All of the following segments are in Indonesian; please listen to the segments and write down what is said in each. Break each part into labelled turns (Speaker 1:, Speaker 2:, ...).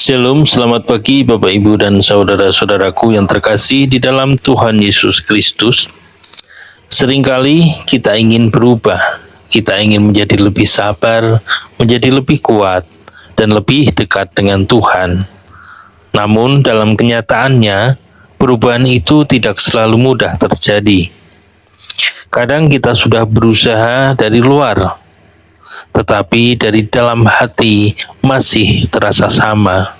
Speaker 1: Shalom, selamat pagi Bapak Ibu dan saudara-saudaraku yang terkasih di dalam Tuhan Yesus Kristus. Seringkali kita ingin berubah, kita ingin menjadi lebih sabar, menjadi lebih kuat, dan lebih dekat dengan Tuhan. Namun dalam kenyataannya, perubahan itu tidak selalu mudah terjadi. Kadang kita sudah berusaha dari luar, tetapi dari dalam hati masih terasa sama.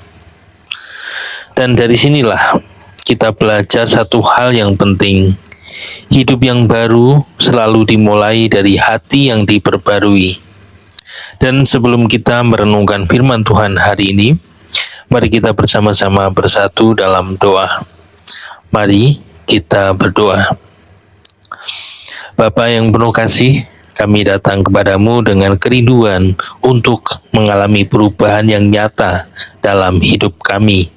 Speaker 1: Dan dari sinilah kita belajar satu hal yang penting. Hidup yang baru selalu dimulai dari hati yang diperbarui. Dan sebelum kita merenungkan firman Tuhan hari ini, mari kita bersama-sama bersatu dalam doa. Mari kita berdoa. Bapa yang penuh kasih, kami datang kepadamu dengan kerinduan untuk mengalami perubahan yang nyata dalam hidup kami.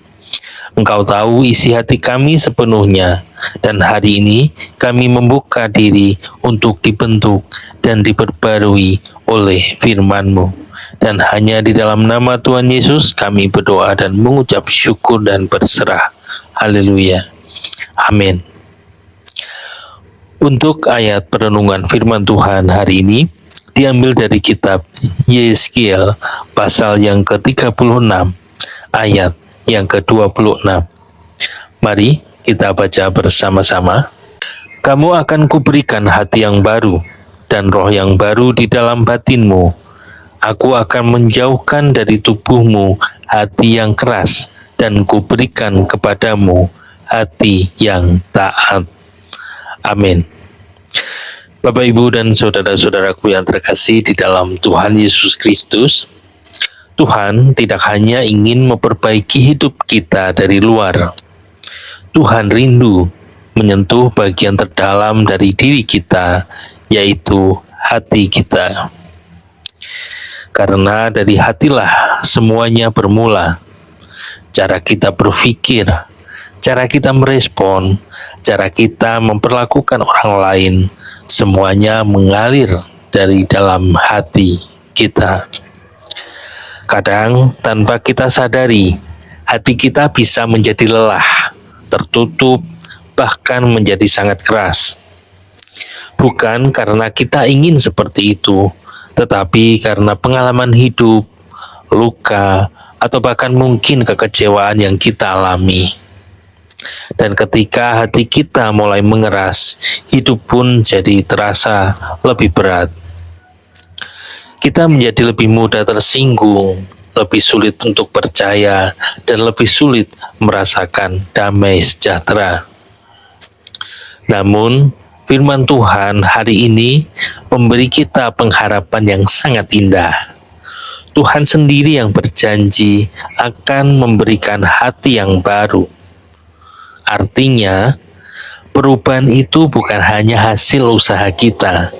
Speaker 1: Engkau tahu isi hati kami sepenuhnya, dan hari ini kami membuka diri untuk dibentuk dan diperbarui oleh firman-Mu. Dan hanya di dalam nama Tuhan Yesus kami berdoa dan mengucap syukur dan berserah. Haleluya. Amin. Untuk ayat perenungan firman Tuhan hari ini diambil dari kitab Yeskiel pasal yang ke-36 ayat yang ke-26. Mari kita baca bersama-sama. Kamu akan kuberikan hati yang baru dan roh yang baru di dalam batinmu. Aku akan menjauhkan dari tubuhmu hati yang keras dan kuberikan kepadamu hati yang taat. Amin. Bapak, Ibu, dan saudara-saudaraku yang terkasih di dalam Tuhan Yesus Kristus, Tuhan tidak hanya ingin memperbaiki hidup kita dari luar. Tuhan rindu menyentuh bagian terdalam dari diri kita, yaitu hati kita. Karena dari hatilah semuanya bermula. Cara kita berpikir, cara kita merespon, cara kita memperlakukan orang lain, semuanya mengalir dari dalam hati kita. Kadang tanpa kita sadari, hati kita bisa menjadi lelah, tertutup, bahkan menjadi sangat keras. Bukan karena kita ingin seperti itu, tetapi karena pengalaman hidup, luka, atau bahkan mungkin kekecewaan yang kita alami. Dan ketika hati kita mulai mengeras, hidup pun jadi terasa lebih berat. Kita menjadi lebih mudah tersinggung, lebih sulit untuk percaya, dan lebih sulit merasakan damai sejahtera. Namun, firman Tuhan hari ini memberi kita pengharapan yang sangat indah. Tuhan sendiri yang berjanji akan memberikan hati yang baru. Artinya, perubahan itu bukan hanya hasil usaha kita.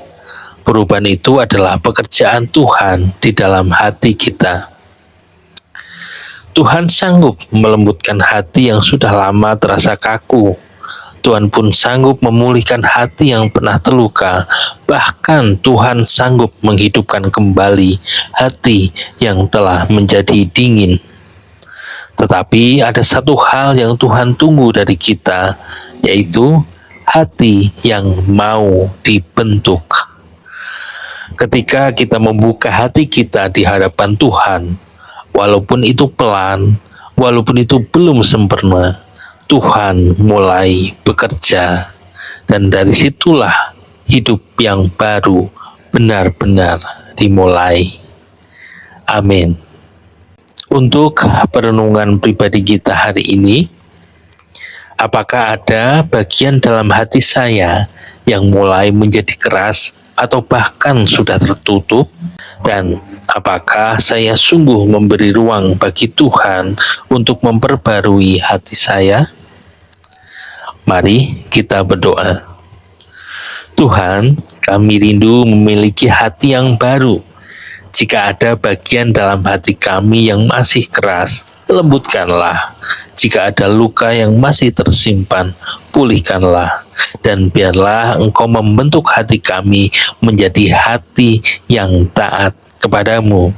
Speaker 1: Perubahan itu adalah pekerjaan Tuhan di dalam hati kita. Tuhan sanggup melembutkan hati yang sudah lama terasa kaku. Tuhan pun sanggup memulihkan hati yang pernah terluka. Bahkan Tuhan sanggup menghidupkan kembali hati yang telah menjadi dingin. Tetapi ada satu hal yang Tuhan tunggu dari kita, yaitu hati yang mau dibentuk. Ketika kita membuka hati kita di hadapan Tuhan, walaupun itu pelan, walaupun itu belum sempurna, Tuhan mulai bekerja. Dan dari situlah hidup yang baru benar-benar dimulai. Amin. Untuk perenungan pribadi kita hari ini, apakah ada bagian dalam hati saya yang mulai menjadi keras atau bahkan sudah tertutup? Dan apakah saya sungguh memberi ruang bagi Tuhan untuk memperbarui hati saya? Mari kita berdoa. Tuhan, kami rindu memiliki hati yang baru. Jika ada bagian dalam hati kami yang masih keras, lembutkanlah. Jika ada luka yang masih tersimpan, pulihkanlah. Dan biarlah Engkau membentuk hati kami menjadi hati yang taat kepadamu.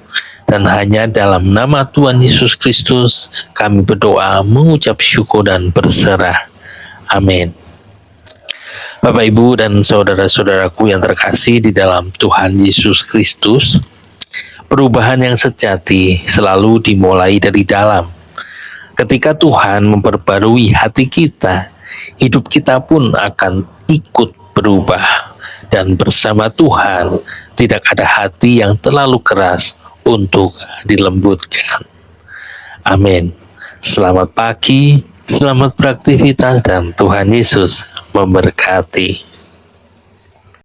Speaker 1: Dan hanya dalam nama Tuhan Yesus Kristus kami berdoa, mengucap syukur dan berserah. Amin. Bapak, Ibu, dan saudara-saudaraku yang terkasih di dalam Tuhan Yesus Kristus, perubahan yang sejati selalu dimulai dari dalam. Ketika Tuhan memperbarui hati kita, hidup kita pun akan ikut berubah. Dan bersama Tuhan, tidak ada hati yang terlalu keras untuk dilembutkan. Amin. Selamat pagi, selamat beraktivitas, dan Tuhan Yesus memberkati.